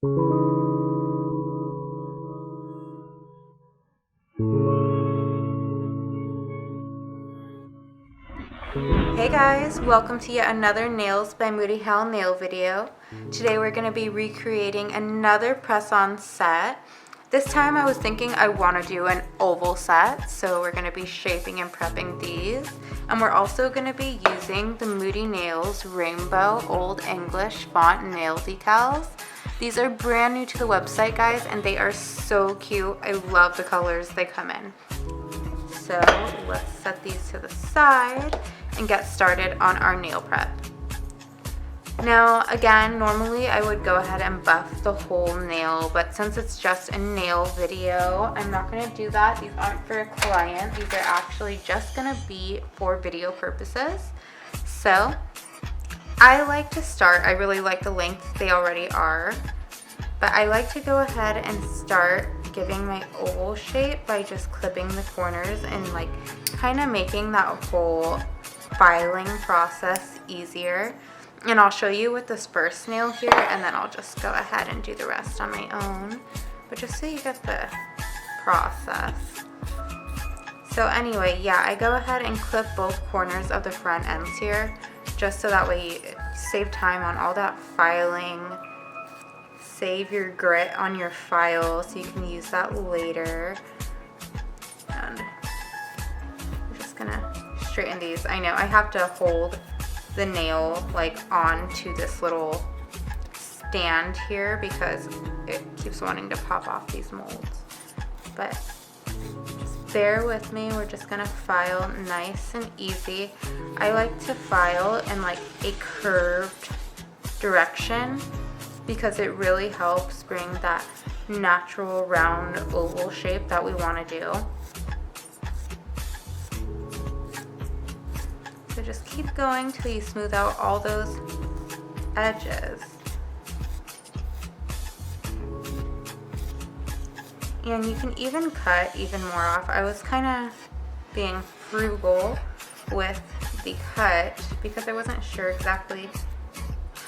Hey guys, welcome to yet another Nails by Moody nail video. Today we're going to be recreating another press-on set. This time I was thinking I want to do an oval set, so we're going to be shaping and prepping these. And we're also going to be using the Moody Nailz Rainbow Old English font nail decals. These are brand new to the website, guys, and they are so cute. I love the colors they come in. So let's set these to the side and get started on our nail prep. Now again, normally I would go ahead and buff the whole nail, but since it's just a nail video, I'm not going to do that. These aren't for a client. These are actually just going to be for video purposes. So I like to start, I really like the length they already are, but I like to go ahead and start giving my oval shape by just clipping the corners and like kind of making that whole filing process easier. And I'll show you with this first nail here, and then I'll just go ahead and do the rest on my own, but just so you get the process. So anyway, yeah, I go ahead and clip both corners of the front ends here, just so that way you save time on all that filing. Save your grit on your file so you can use that later. And I'm just gonna straighten these. I know I have to hold the nail like onto this little stand here because it keeps wanting to pop off these molds. But just bear with me, we're just gonna file nice and easy. I like to file in like a curved direction because it really helps bring that natural round oval shape that we want to do. So just keep going till you smooth out all those edges. And you can even cut even more off. I was kind of being frugal with the cut because I wasn't sure exactly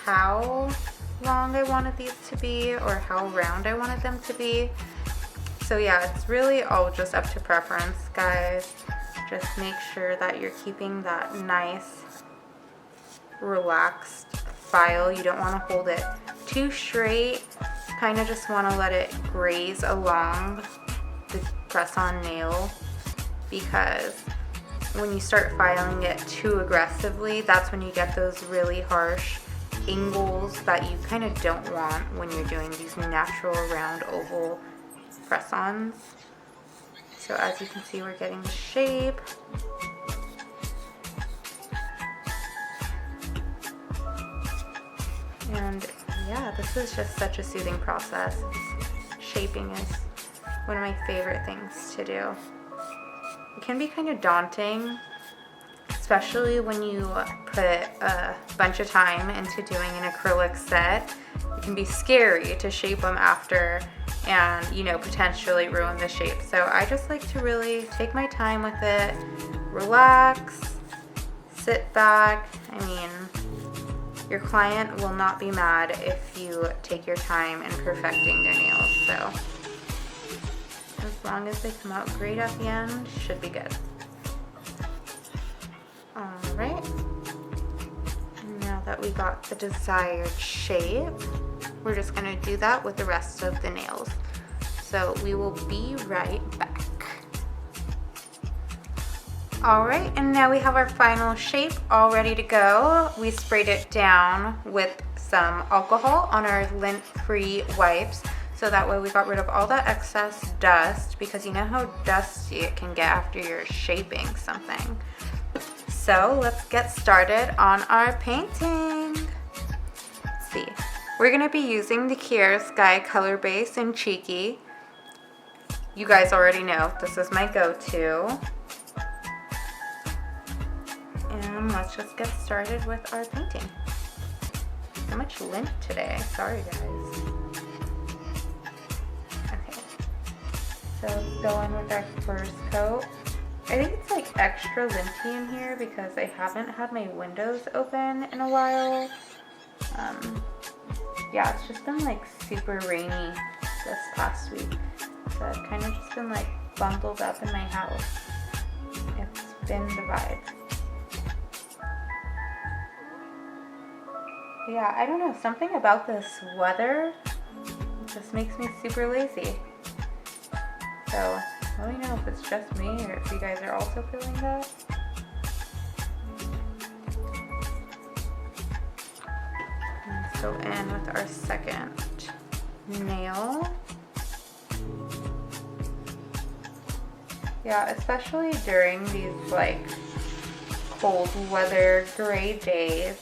how long I wanted these to be or how round I wanted them to be. So yeah, it's really all just up to preference, guys. Just make sure that you're keeping that nice relaxed file. You don't want to hold it too straight, kind of just want to let it graze along the press-on nail, because when you start filing it too aggressively, that's when you get those really harsh angles that you kind of don't want when you're doing these natural round oval press-ons. So as you can see, we're getting the shape. And yeah, this is just such a soothing process. Shaping is one of my favorite things to do. It can be kind of daunting, especially when you put a bunch of time into doing an acrylic set. It can be scary to shape them after and, you know, potentially ruin the shape. So I just like to really take my time with it, relax, sit back. I mean, your client will not be mad if you take your time in perfecting their nails. So as long as they come out great at the end, should be good. Alright, now that we got the desired shape, we're just going to do that with the rest of the nails. So we will be right back. Alright, and now we have our final shape all ready to go. We sprayed it down with some alcohol on our lint-free wipes, so that way we got rid of all that excess dust, because you know how dusty it can get after you're shaping something. So let's get started on our painting. Let's see. We're going to be using the Kier Sky Color Base in Cheeky. You guys already know this is my go-to. And let's just get started with our painting. So much lint today. Sorry, guys. Okay. So going with our first coat. I think it's like extra linty in here because I haven't had my windows open in a while. Yeah, it's just been like super rainy this past week. So I've kind of just been like bundled up in my house. It's been the vibe. Yeah, I don't know, something about this weather just makes me super lazy. So let me know if it's just me or if you guys are also feeling that. Let's go in with our second nail. Yeah, especially during these like cold weather, gray days,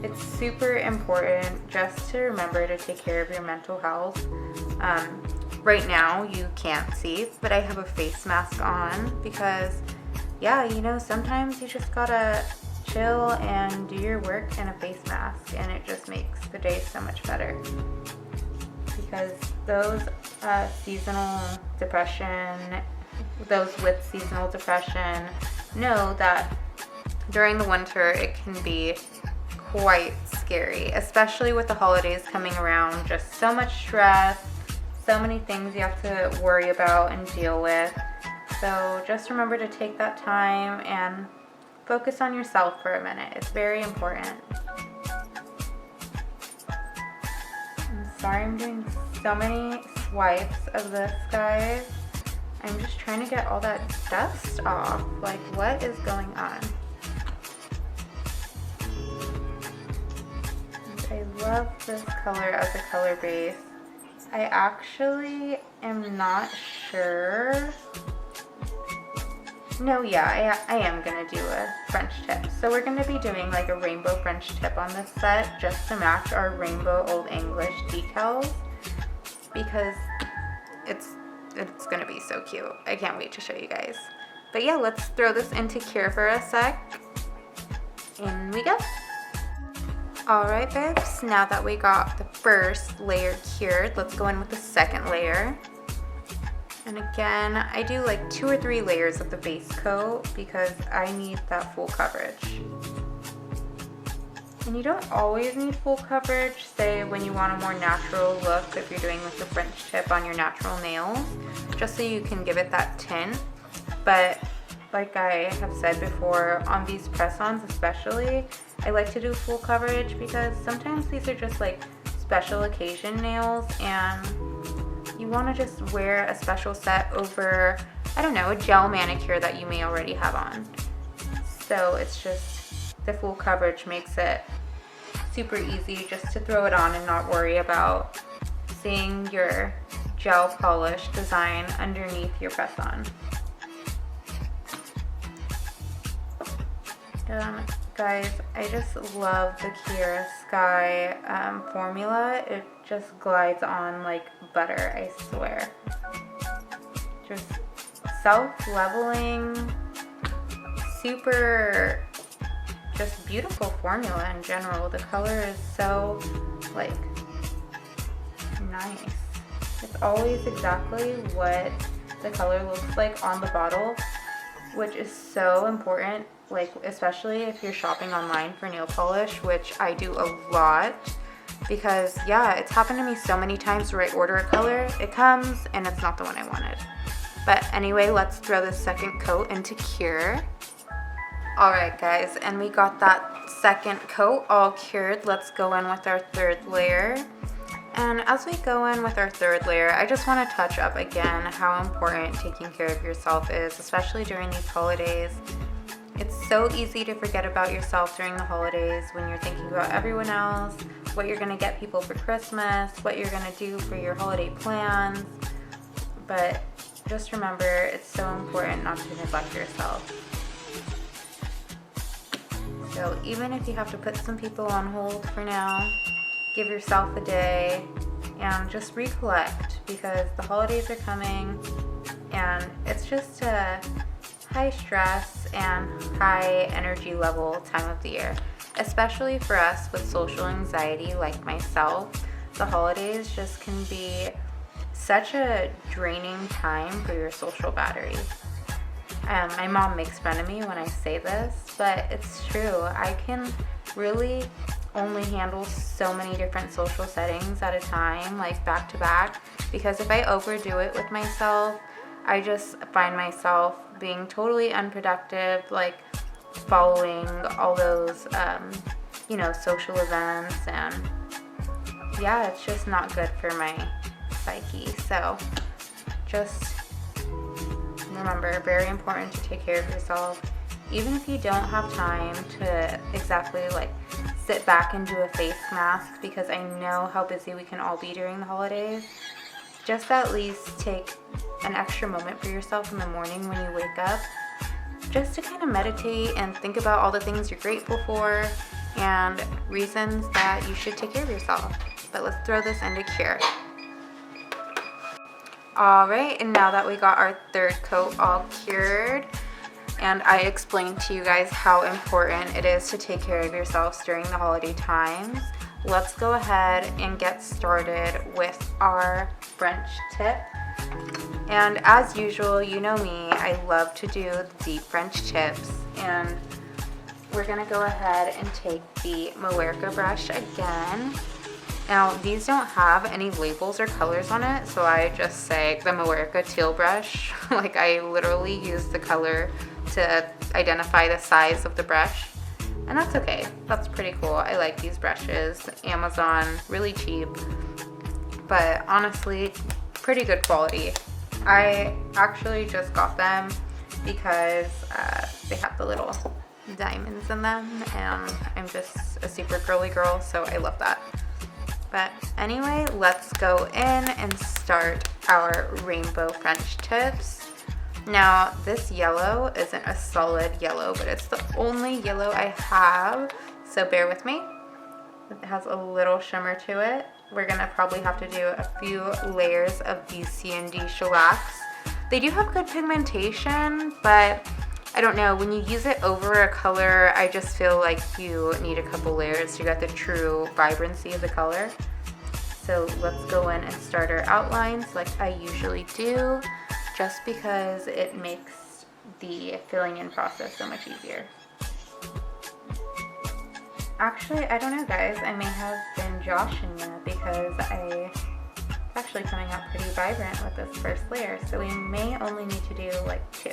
it's super important just to remember to take care of your mental health. Right now you can't see, but I have a face mask on because, yeah, you know, sometimes you just gotta chill and do your work in a face mask, and it just makes the day so much better. Because those seasonal depression, those with seasonal depression know that during the winter it can be quite scary, especially with the holidays coming around. Just so much stress, so many things you have to worry about and deal with. So just remember to take that time and focus on yourself for a minute. It's very important. I'm sorry I'm doing so many swipes of this, guys. I'm just trying to get all that dust off. Like, what is going on? I love this color as a color base. I actually am not sure. No, yeah, I am gonna do a French tip. So we're gonna be doing like a rainbow French tip on this set just to match our rainbow Old English decals, because it's gonna be so cute. I can't wait to show you guys. But yeah, let's throw this into cure for a sec. In we go. Alright, babes, now that we got the first layer cured, let's go in with the second layer. And again, I do like 2 or 3 layers of the base coat because I need that full coverage. And you don't always need full coverage, say when you want a more natural look, if you're doing like the French tip on your natural nails, just so you can give it that tint. But like I have said before, on these press-ons especially, I like to do full coverage because sometimes these are just like special occasion nails and you want to just wear a special set over, I don't know, a gel manicure that you may already have on. So it's just, the full coverage makes it super easy just to throw it on and not worry about seeing your gel polish design underneath your press-on. Guys, I just love the Kiara Sky formula. It just glides on like butter, I swear. Just self-leveling, super just beautiful formula in general. The color is so like nice. It's always exactly what the color looks like on the bottle, which is so important, like especially if you're shopping online for nail polish, which I do a lot, because yeah, it's happened to me so many times where I order a color, it comes and it's not the one I wanted. But anyway, let's throw the second coat into cure. Alright guys, and we got that second coat all cured. Let's go in with our third layer. And as we go in with our third layer, I just want to touch up again how important taking care of yourself is, especially during these holidays. It's so easy to forget about yourself during the holidays when you're thinking about everyone else, what you're going to get people for Christmas, what you're going to do for your holiday plans. But just remember, it's so important not to neglect yourself. So even if you have to put some people on hold for now, give yourself a day and just recollect, because the holidays are coming and it's just a high stress and high energy level time of the year. Especially for us with social anxiety like myself, the holidays just can be such a draining time for your social battery. My mom makes fun of me when I say this, but it's true. I can really only handle so many different social settings at a time, like back to back, because if I overdo it with myself, I just find myself being totally unproductive, like following all those, social events, and yeah, it's just not good for my psyche. So just remember, very important to take care of yourself, even if you don't have time to exactly like sit back and do a face mask, because I know how busy we can all be during the holidays. Just at least take an extra moment for yourself in the morning when you wake up, just to kind of meditate and think about all the things you're grateful for and reasons that you should take care of yourself. But let's throw this into cure. Alright, and now that we got our third coat all cured, and I explained to you guys how important it is to take care of yourselves during the holiday times, let's go ahead and get started with our French tip. And as usual, you know me, I love to do the deep French tips, and we're going to go ahead and take the Moerca brush again. Now, these don't have any labels or colors on it, so I just say the Moerca teal brush. Like, I literally use the color to identify the size of the brush. And that's okay. That's pretty cool. I like these brushes. Amazon, really cheap, but honestly, pretty good quality. I actually just got them because they have the little diamonds in them, and I'm just a super girly girl, so I love that. But anyway, let's go in and start our rainbow French tips. Now, this yellow isn't a solid yellow, but it's the only yellow I have, so bear with me. It has a little shimmer to it. We're gonna probably have to do a few layers of these C&D shellacs. They do have good pigmentation, but I don't know, when you use it over a color, I just feel like you need a couple layers to get the true vibrancy of the color. So let's go in and start our outlines like I usually do, just because it makes the filling in process so much easier. Actually, I don't know guys, I may have been joshing you because it's actually coming out pretty vibrant with this first layer, so we may only need to do like 2.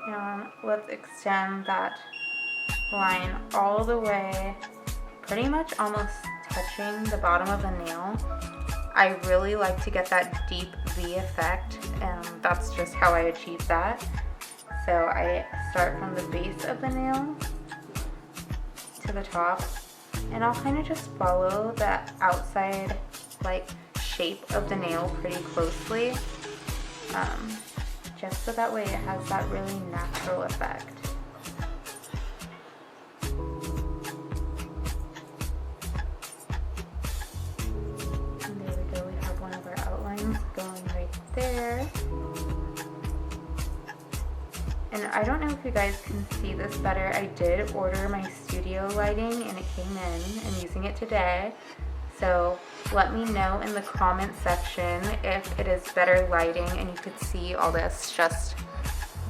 Now let's extend that line all the way, pretty much almost touching the bottom of the nail. I really like to get that deep V effect, and that's just how I achieve that. So I start from the base of the nail to the top, and I'll kind of just follow the outside like shape of the nail pretty closely, just so that way it has that really natural effect. And there we go, we have one of our outlines going right there. And I don't know if you guys can see this better. I did order my studio lighting and it came in. I'm using it today. So let me know in the comment section if it is better lighting and you could see all this just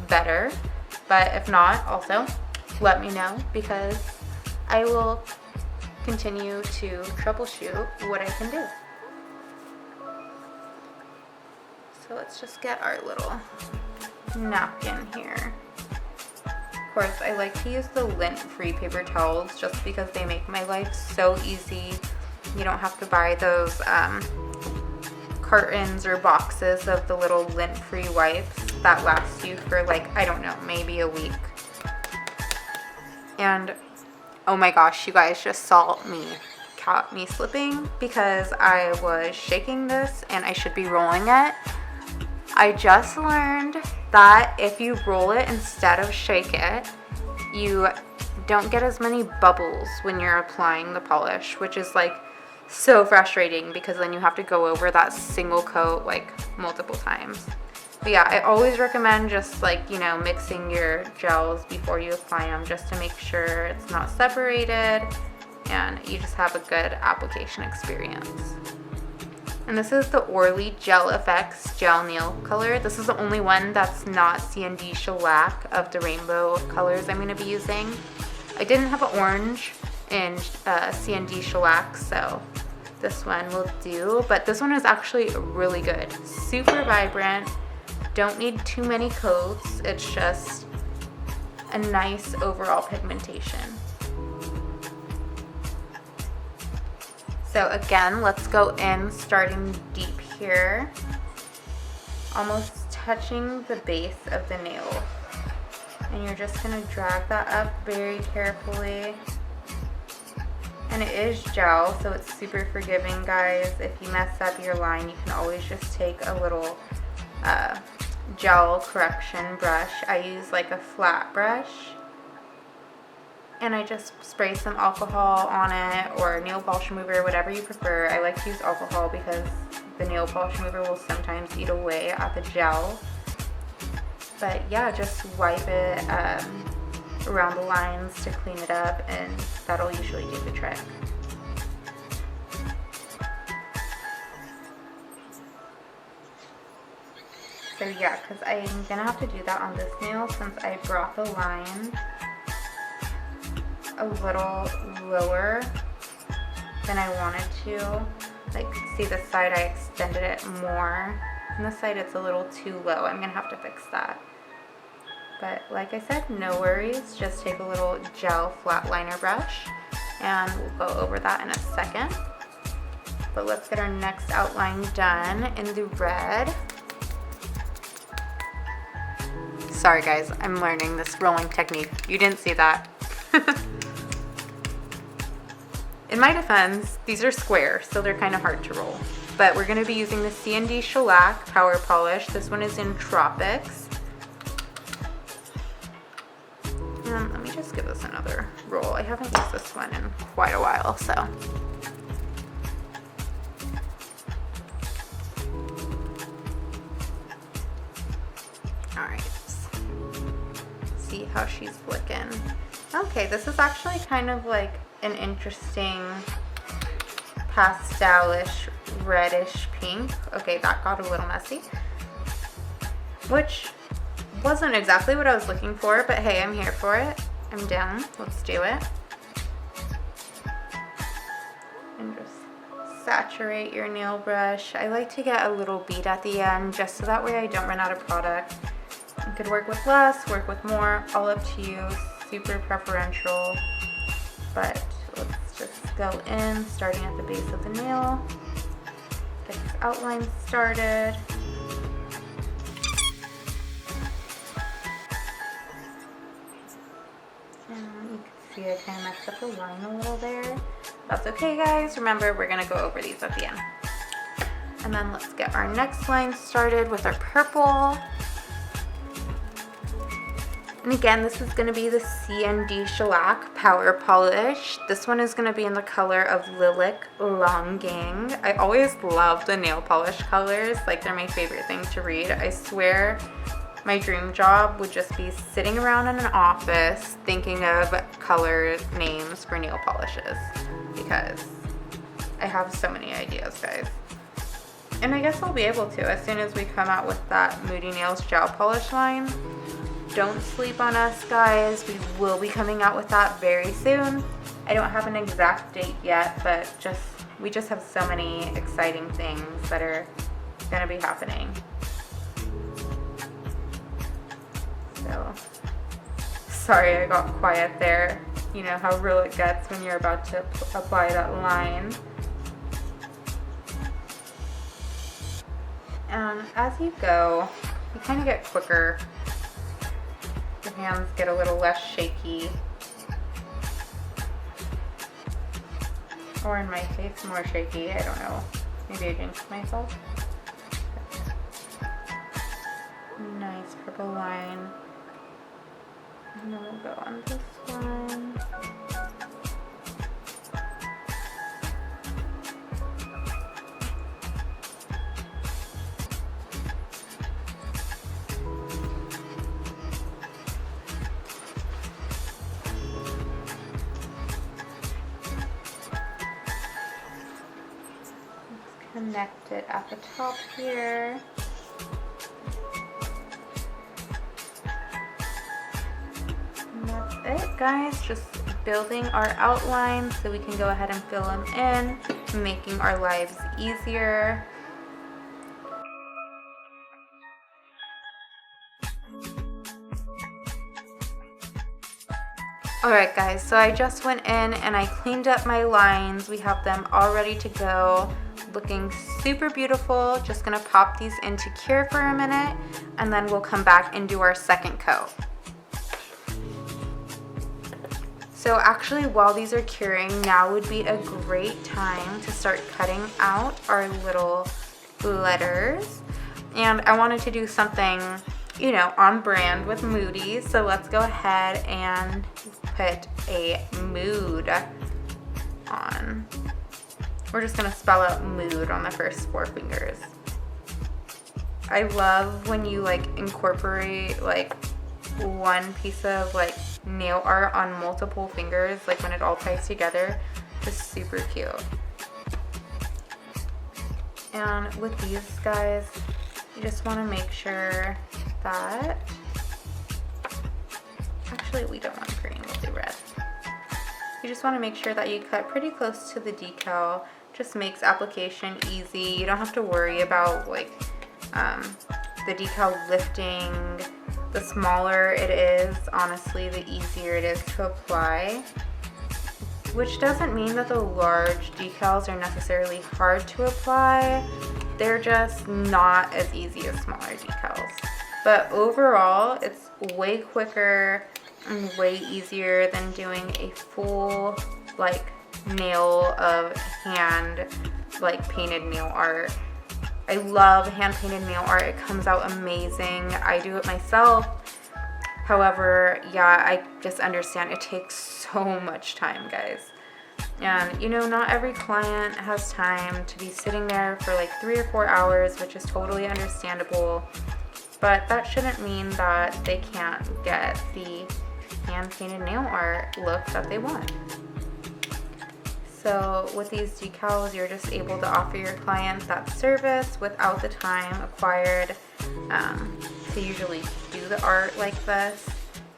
better. But if not, also let me know, because I will continue to troubleshoot what I can do. So let's just get our little napkin here. Of course, I like to use the lint-free paper towels just because they make my life so easy. You don't have to buy those cartons or boxes of the little lint-free wipes that last you for like, I don't know, maybe a week. And oh my gosh, you guys just saw me caught me slipping because I was shaking this and I should be rolling it. I just learned that if you roll it instead of shake it, you don't get as many bubbles when you're applying the polish, which is like so frustrating because then you have to go over that single coat like multiple times. But yeah, I always recommend just like, mixing your gels before you apply them just to make sure it's not separated and you just have a good application experience. And this is the Orly Gel Effects Gel Nail Color. This is the only one that's not C&D shellac of the rainbow colors I'm going to be using. I didn't have an orange in CND shellac, so this one will do. But this one is actually really good. Super vibrant. Don't need too many coats. It's just a nice overall pigmentation. So again, let's go in starting deep here, almost touching the base of the nail. And you're just gonna drag that up very carefully. And it is gel, so it's super forgiving, guys. If you mess up your line, you can always just take a little gel correction brush. I use like a flat brush, and I just spray some alcohol on it, or nail polish remover, whatever you prefer. I like to use alcohol because the nail polish remover will sometimes eat away at the gel. But yeah, just wipe it around the lines to clean it up, and that'll usually do the trick. So yeah, because I'm gonna have to do that on this nail since I brought the line a little lower than I wanted to. Like, see this side, I extended it more. And this side, it's a little too low. I'm gonna have to fix that. But like I said, no worries. Just take a little gel flat liner brush, and we'll go over that in a second. But let's get our next outline done in the red. Sorry guys, I'm learning this rolling technique. You didn't see that. In my defense, these are square, so they're kind of hard to roll. But we're gonna be using the CND Shellac Power Polish. This one is in Tropics. Let me just give this another roll. I haven't used this one in quite a while, so. All right, see how she's flicking. Okay, this is actually kind of like an interesting pastelish reddish pink. Okay, that got a little messy, which wasn't exactly what I was looking for, but hey, I'm here for it. I'm down. Let's do it. And just saturate your nail brush. I like to get a little bead at the end just so that way I don't run out of product. You could work with less, work with more, all up to you. Super preferential. But let's just go in, starting at the base of the nail. Get this outline started. And you can see I kind of messed up the line a little there. That's okay, guys. Remember, we're gonna go over these at the end. And then let's get our next line started with our purple. And again, this is going to be the CND Shellac Power Polish. This one is going to be in the color of Lilac Longing. I always love the nail polish colors. Like, they're my favorite thing to read. I swear my dream job would just be sitting around in an office thinking of color names for nail polishes, because I have so many ideas, guys. And I guess I'll be able to as soon as we come out with that Moody Nails gel polish line. Don't sleep on us, guys. We will be coming out with that very soon. I don't have an exact date yet, but we just have so many exciting things that are gonna be happening. So, sorry I got quiet there. You know how real it gets when you're about to apply that line. And as you go, you kind of get quicker. Your hands get a little less shaky. Or in my case, more shaky. I don't know. Maybe I jinxed myself. Nice purple line. And then we'll go on this one. Connect it at the top here. And that's it, guys. Just building our outlines so we can go ahead and fill them in, making our lives easier. Alright guys, so I just went in and I cleaned up my lines. We have them all ready to go, looking super beautiful. Just gonna pop these in to cure for a minute, and then we'll come back and do our second coat. So actually, while these are curing, now would be a great time to start cutting out our little letters. And I wanted to do something, you know, on brand with Moody. So let's go ahead and put a mood on. We're just gonna spell out mood on the first 4 fingers. I love when you like incorporate like one piece of like nail art on multiple fingers, like when it all ties together. Just super cute. And with these guys, you just want to make sure that, actually we don't want green, we'll do red. You just want to make sure that you cut pretty close to the decal. Just makes application easy. You don't have to worry about like the decal lifting. The smaller it is, honestly, the easier it is to apply. Which doesn't mean that the large decals are necessarily hard to apply. They're just not as easy as smaller decals. But overall, it's way quicker and way easier than doing a full like nail of hand like painted nail art. I love hand painted nail art. It comes out amazing. I do it myself. However, yeah, I just understand it takes so much time, guys. And you know, not every client has time to be sitting there for like 3 or 4 hours, which is totally understandable. But that shouldn't mean that they can't get the hand painted nail art look that they want. So with these decals, you're just able to offer your clients that service without the time acquired to usually do the art like this.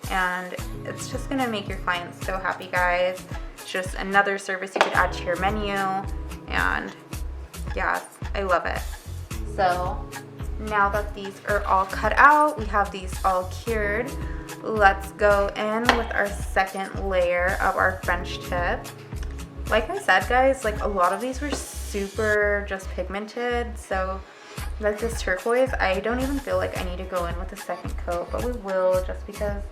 And it's just gonna make your clients so happy, guys. It's just another service you could add to your menu. And yeah, I love it. So now that these are all cut out, we have these all cured. Let's go in with our second layer of our French tip. Like I said, guys, like a lot of these were super just pigmented. So like this turquoise, I don't even feel like I need to go in with a second coat, but we will, just because,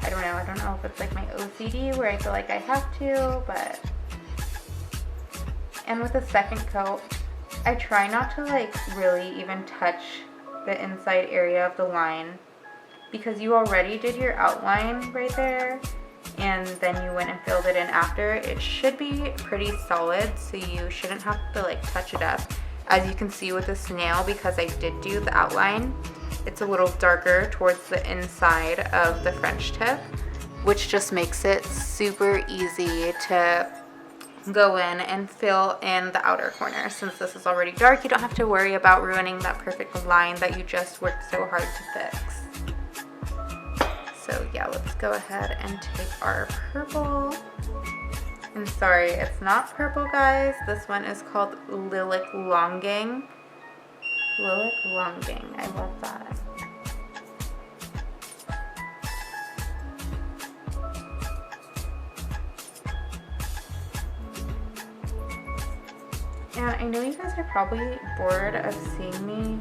I don't know if it's like my OCD where I feel like I have to, but. And with a second coat, I try not to like really even touch the inside area of the line, because you already did your outline right there. And then you went and filled it in after. It should be pretty solid, so you shouldn't have to like touch it up. As you can see with this nail, because I did do the outline, it's a little darker towards the inside of the French tip, which just makes it super easy to go in and fill in the outer corner. Since this is already dark, you don't have to worry about ruining that perfect line that you just worked so hard to fix. So yeah, let's go ahead and take our purple. And sorry, it's not purple, guys. This one is called Lilac Longing. Lilac Longing, I love that. And I know you guys are probably bored of seeing me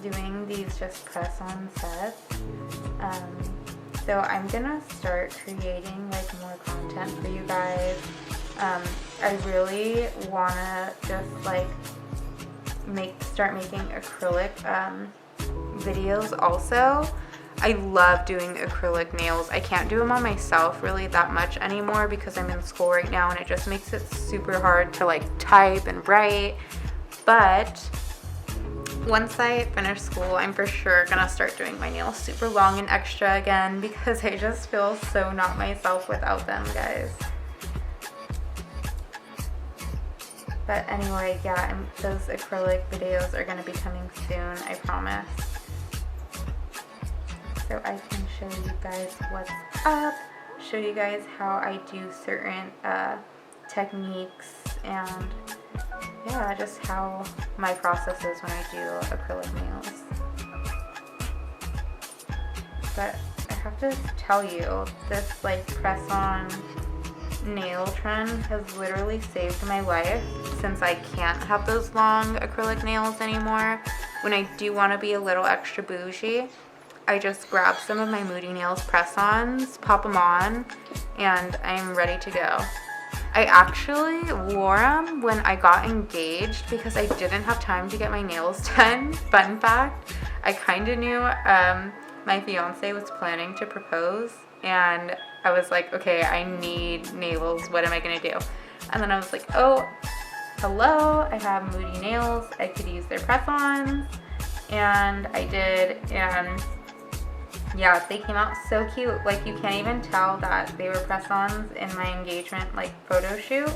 doing these just press-on sets. So I'm gonna start creating like more content for you guys. I really wanna just like start making acrylic videos also. I love doing acrylic nails. I can't do them on myself really that much anymore because I'm in school right now, and it just makes it super hard to like type and write. But once I finish school, I'm for sure gonna start doing my nails super long and extra again, because I just feel so not myself without them, guys. But anyway, yeah, those acrylic videos are gonna be coming soon, I promise. So I can show you guys what's up, show you guys how I do certain techniques and yeah, just how my process is when I do acrylic nails. But I have to tell you, this like press-on nail trend has literally saved my life since I can't have those long acrylic nails anymore. When I do want to be a little extra bougie, I just grab some of my Moody Nails press-ons, pop them on, and I'm ready to go. I actually wore them when I got engaged because I didn't have time to get my nails done. Fun fact, I kind of knew my fiance was planning to propose, and I was like, okay, I need Nailz. What am I going to do? And then I was like, oh, hello, I have Moody Nails. I could use their press-ons. And I did, and yeah, they came out so cute. Like, you can't even tell that they were press-ons in my engagement, like, photo shoot.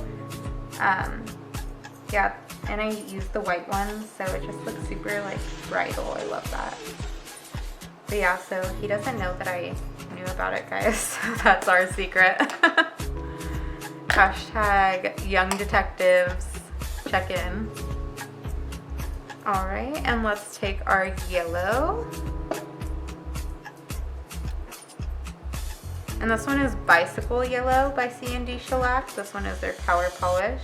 Yeah, and I used the white ones, so it just looks super, like, bridal. I love that. But yeah, so he doesn't know that I knew about it, guys. So that's our secret. Hashtag young detectives check in. All right, and let's take our yellow. And this one is Bicycle Yellow by C&D Shellac. This one is their Power Polish.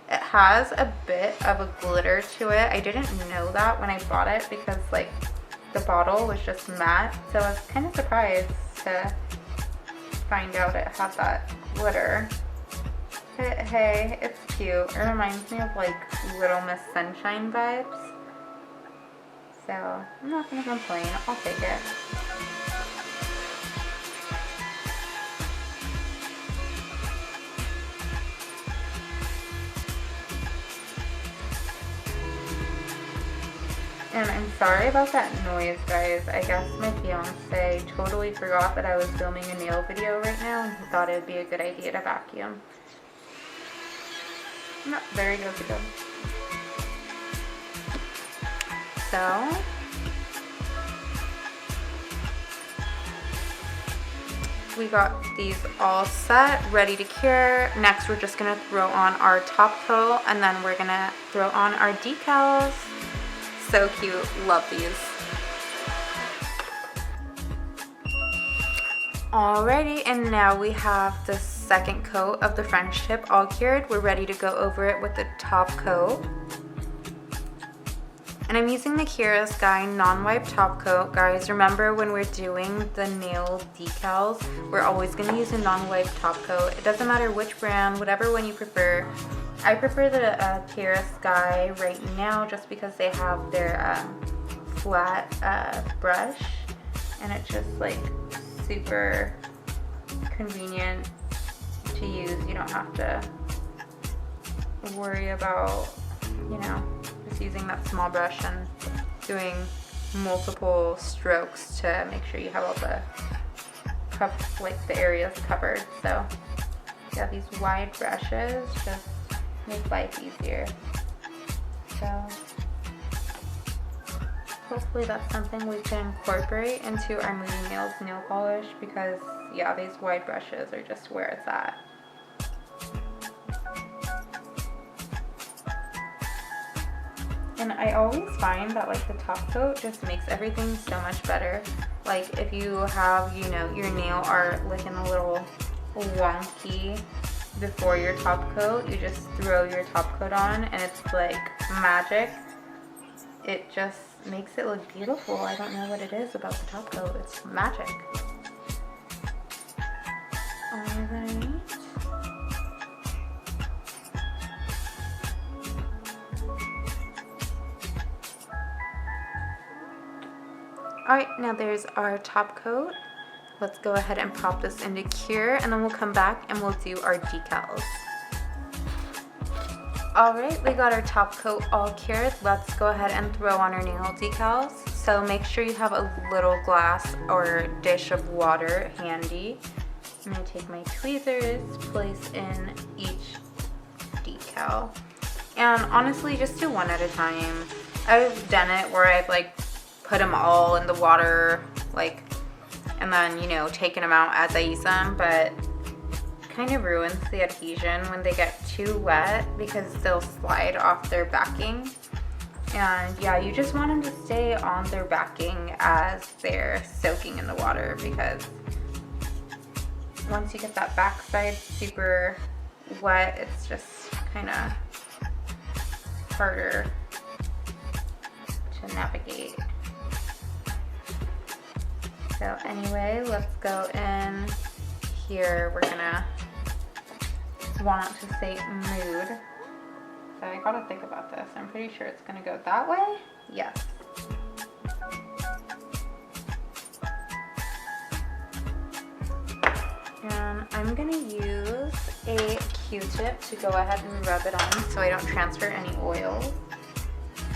It has a bit of a glitter to it. I didn't know that when I bought it because like the bottle was just matte. So I was kind of surprised to find out it had that glitter. But hey, it's cute. It reminds me of like Little Miss Sunshine vibes. So I'm not gonna complain. I'll take it. And I'm sorry about that noise, guys. I guess my fiance totally forgot that I was filming a nail video right now and he thought it would be a good idea to vacuum. No, there he goes again. So, we got these all set, ready to cure. Next, we're just gonna throw on our top coat and then we're gonna throw on our decals. So cute, love these. Alrighty, and now we have the second coat of the French tip all cured. We're ready to go over it with the top coat. And I'm using the Kira Sky non-wipe top coat. Guys, remember when we're doing the nail decals, we're always gonna use a non-wipe top coat. It doesn't matter which brand, whatever one you prefer. I prefer the Kira Sky right now just because they have their flat brush and it's just like super convenient to use. You don't have to worry about, you know, just using that small brush and doing multiple strokes to make sure you have all the the areas covered. So yeah, these wide brushes just make life easier. So hopefully that's something we can incorporate into our Moody Nails nail polish because yeah, these wide brushes are just where it's at. And I always find that like the top coat just makes everything so much better. Like if you have, you know, your nail art looking a little wonky before your top coat, you just throw your top coat on and it's like magic. It just makes it look beautiful. I don't know what it is about the top coat. It's magic. Alright. Alright, now there's our top coat. Let's go ahead and pop this into cure and then we'll come back and we'll do our decals. Alright, we got our top coat all cured. Let's go ahead and throw on our nail decals. So make sure you have a little glass or dish of water handy. I'm going to take my tweezers, place in each decal. And honestly, just do one at a time. I've done it where I've like put them all in the water, like, and then, you know, taking them out as I use them, but kind of ruins the adhesion when they get too wet because they'll slide off their backing. And yeah, you just want them to stay on their backing as they're soaking in the water, because once you get that backside super wet, it's just kind of harder to navigate. So anyway, let's go in here. We're gonna want it to say mood. So I gotta think about this. I'm pretty sure it's gonna go that way. Yes. And I'm gonna use a Q-tip to go ahead and rub it on so I don't transfer any oil.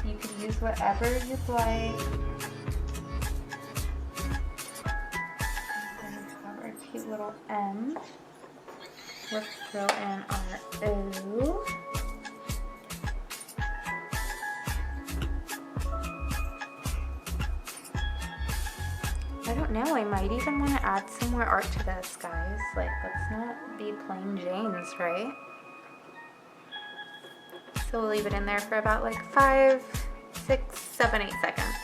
You could use whatever you'd like. Cute little M. Let's throw in our O. I don't know, I might even want to add some more art to this, guys. Like, let's not be plain Janes, right? So we'll leave it in there for about like 5, 6, 7, 8 seconds.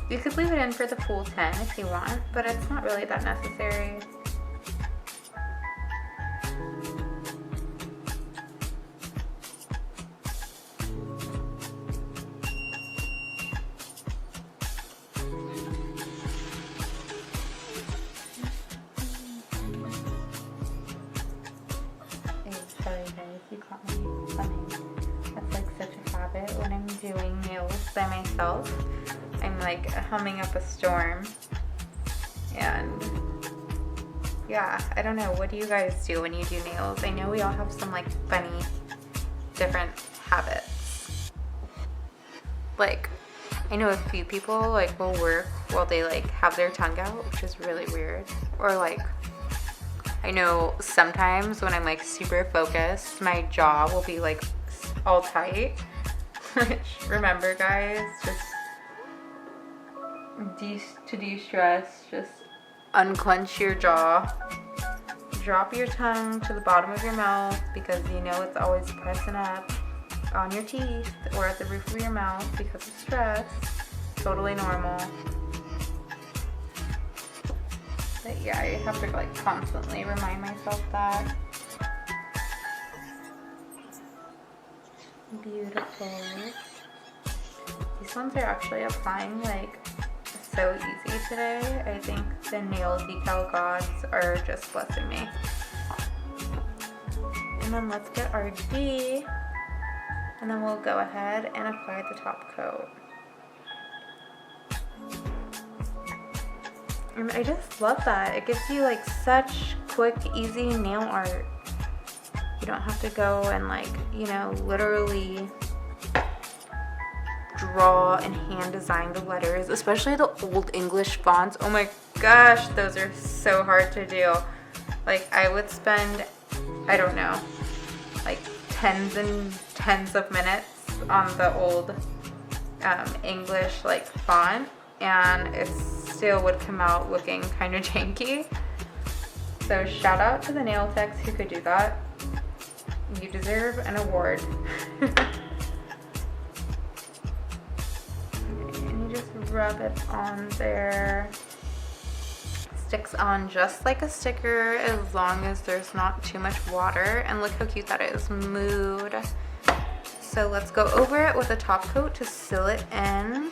You could leave it in for the full 10 if you want, but it's not really that necessary. Sorry guys, you caught me funny. That's like such a habit when I'm doing nails by myself. I'm like humming up a storm, and yeah, I don't know, what do you guys do when you do nails? I know we all have some like funny different habits. Like, I know a few people like will work while they like have their tongue out, which is really weird. Or like, I know sometimes when I'm like super focused, my jaw will be like all tight. Which, remember guys, just to de-stress, just unclench your jaw, drop your tongue to the bottom of your mouth, because you know it's always pressing up on your teeth or at the roof of your mouth because of stress. Totally normal. But yeah, I have to like constantly remind myself that. Beautiful. These ones are actually applying like so easy today. I think the nail decal gods are just blessing me. And then let's get our D, and then we'll go ahead and apply the top coat. And I just love that. It gives you like such quick, easy nail art. You don't have to go and like, you know, literally draw and hand design the letters, especially the old English fonts. Oh my gosh, those are so hard to do. Like, I would spend, I don't know, like tens and tens of minutes on the old English like font, and it still would come out looking kind of janky. So shout out to the nail techs who could do that. You deserve an award. And you just rub it on there. Sticks on just like a sticker as long as there's not too much water. And look how cute that is. Mood. So let's go over it with a top coat to seal it in.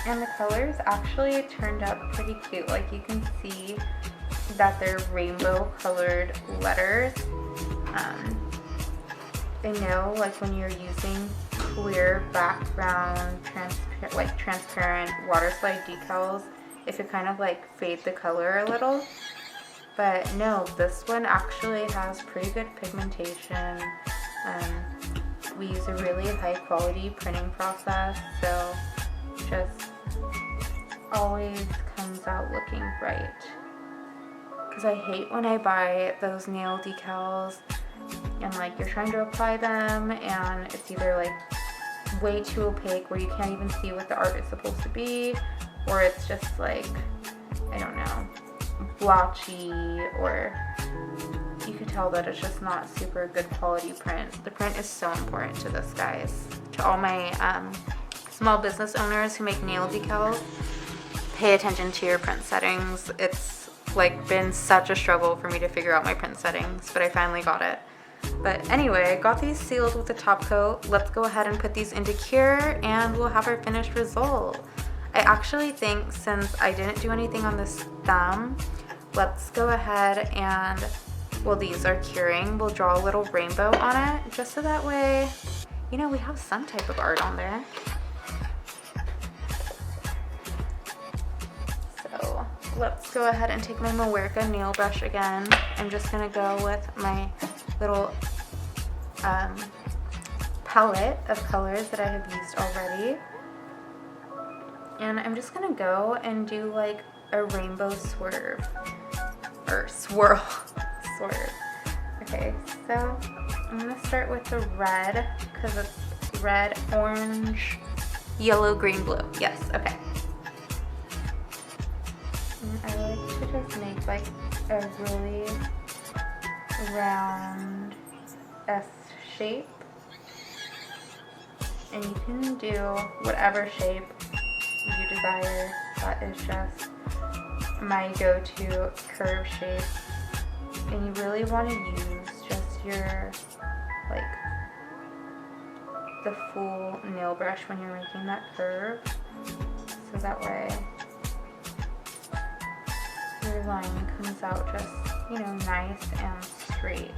And the colors actually turned out pretty cute. Like, you can see that they're rainbow colored letters. I know like when you're using clear background, transparent Waterslide decals, it could kind of like fade the color a little. But no, this one actually has pretty good pigmentation. We use a really high quality printing process, so just always comes comes out looking right. Because I hate when I buy those nail decals and like you're trying to apply them and it's either like way too opaque where you can't even see what the art is supposed to be, or it's just like, I don't know, blotchy, or you can tell that it's just not super good quality print. The print is so important to this, guys. To all my small business owners who make nail decals, pay attention to your print settings. It's like been such a struggle for me to figure out my print settings, but I finally got it. But anyway, I got these sealed with the top coat. Let's go ahead and put these into cure and we'll have our finished result. I actually think since I didn't do anything on this thumb, let's go ahead and, well, these are curing. We'll draw a little rainbow on it just so that way, you know, we have some type of art on there. So let's go ahead and take my Mawerka nail brush again. I'm just gonna go with my little palette of colors that I have used already. And I'm just gonna go and do like a rainbow swerve, or swirl, swerve. Okay, so I'm gonna start with the red, because it's red, orange, yellow, green, blue. Yes, okay. And I like to just make like a really round S shape. And you can do whatever shape you desire. That is just my go-to curve shape. And you really want to use just your, like, the full nail brush when you're making that curve. So that way your line comes out just, you know, nice and straight.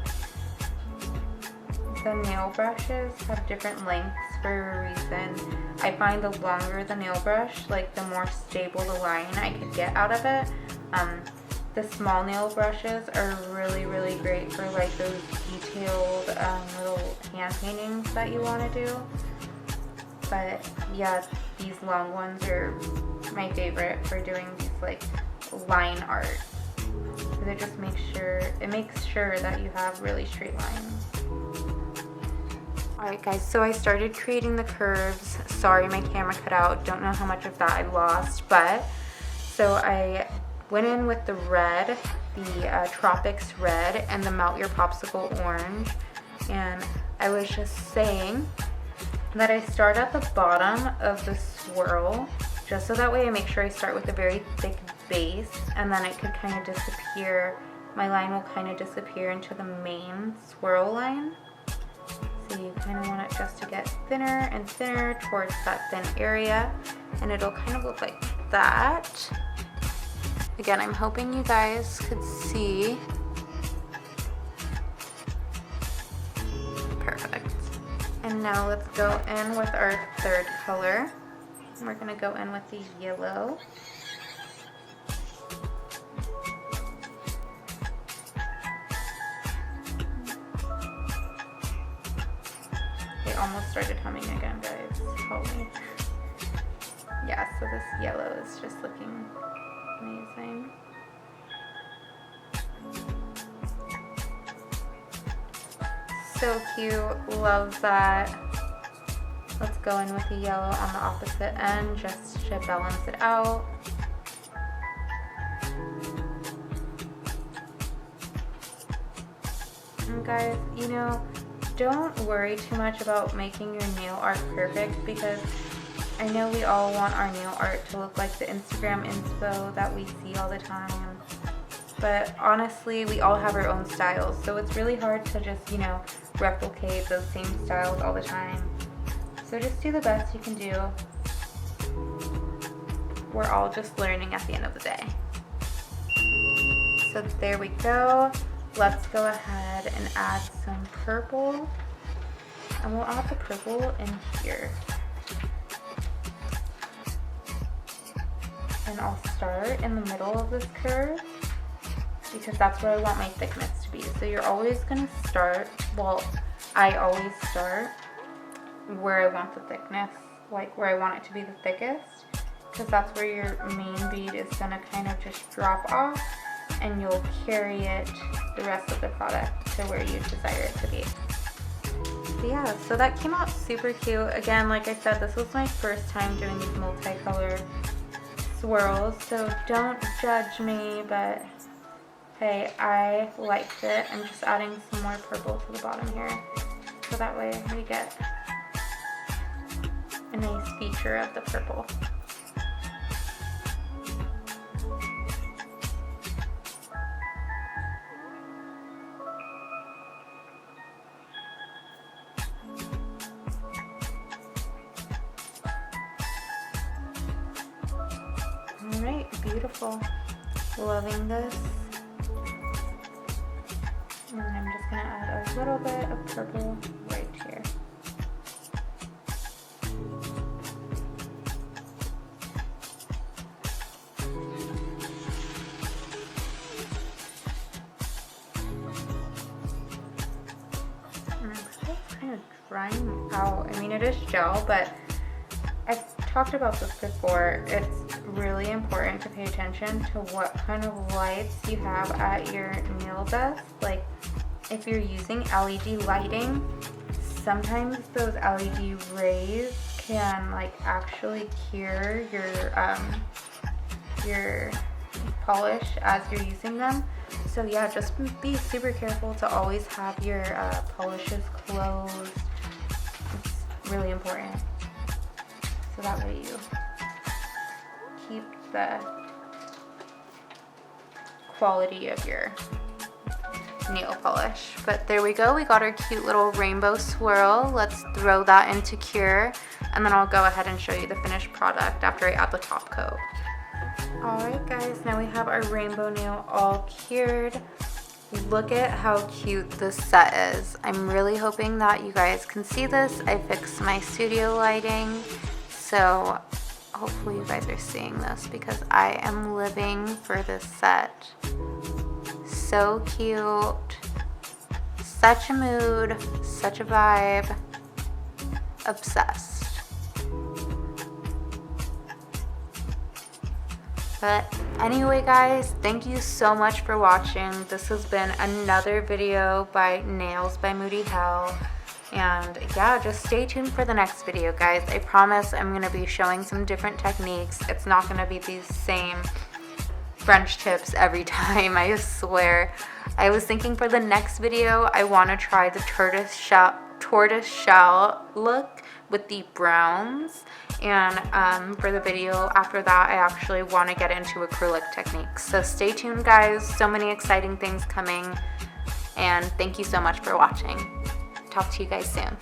The nail brushes have different lengths for a reason. I find the longer the nail brush, like the more stable the line I could get out of it. The small nail brushes are really, really great for like those detailed little hand paintings that you want to do. But yeah, these long ones are my favorite for doing these like line art. Because it makes sure that you have really straight lines. Alright guys, so I started creating the curves. Sorry, my camera cut out. Don't know how much of that I lost, but so I went in with the red, the Tropics red, and the Melt Your Popsicle orange. And I was just saying that I start at the bottom of the swirl, just so that way I make sure I start with a very thick base, and then it could kind of disappear. My line will kind of disappear into the main swirl line. So you kind of want it just to get thinner and thinner towards that thin area, and it'll kind of look like that. Again, I'm hoping you guys could see. Perfect. And now let's go in with our third color. We're gonna go in with the yellow. Almost started humming again, guys. Help me. Yeah, so this yellow is just looking amazing. So cute. Love that. Let's go in with the yellow on the opposite end just to balance it out. And guys, you know, don't worry too much about making your nail art perfect, because I know we all want our nail art to look like the Instagram inspo that we see all the time. But honestly, we all have our own styles, so it's really hard to just, you know, replicate those same styles all the time. So just do the best you can do. We're all just learning at the end of the day. So there we go. Let's go ahead and add some purple, and we'll add the purple in here. And I'll start in the middle of this curve because that's where I want my thickness to be. So you're always going to start, well, I always start where I want the thickness, like where I want it to be the thickest. because that's where your main bead is going to kind of just drop off, and you'll carry it the rest of the product to where you desire it to be. So yeah, so that came out super cute. Again, like I said, this was my first time doing these multicolor swirls, so don't judge me, but hey, I liked it. I'm just adding some more purple to the bottom here, so that way we get a nice feature of the purple. Alright, beautiful. Loving this. And I'm just going to add a little bit of purple right here. And it's kind of drying out. I mean, it is gel, but I've talked about this before. It's really important to pay attention to what kind of lights you have at your nail desk. Like, if you're using LED lighting, sometimes those LED rays can like actually cure your polish as you're using them. So yeah, just be super careful to always have your polishes closed. It's really important. So that way you keep the quality of your nail polish. But there we go, we got our cute little rainbow swirl. Let's throw that into cure, and then I'll go ahead and show you the finished product after I add the top coat. Alright guys, now we have our rainbow nail all cured. Look at how cute this set is. I'm really hoping that you guys can see this. I fixed my studio lighting, so hopefully you guys are seeing this because I am living for this set. So cute, such a mood, such a vibe, obsessed. But anyway guys, thank you so much for watching. This has been another video by Nailz by Moody Hell. And yeah, just stay tuned for the next video guys. I promise I'm going to be showing some different techniques. It's not going to be these same French tips every time, I swear. I was thinking for the next video, I want to try the tortoise shell look with the browns. And for the video after that, I actually want to get into acrylic techniques. So stay tuned guys, so many exciting things coming. And thank you so much for watching. Talk to you guys soon.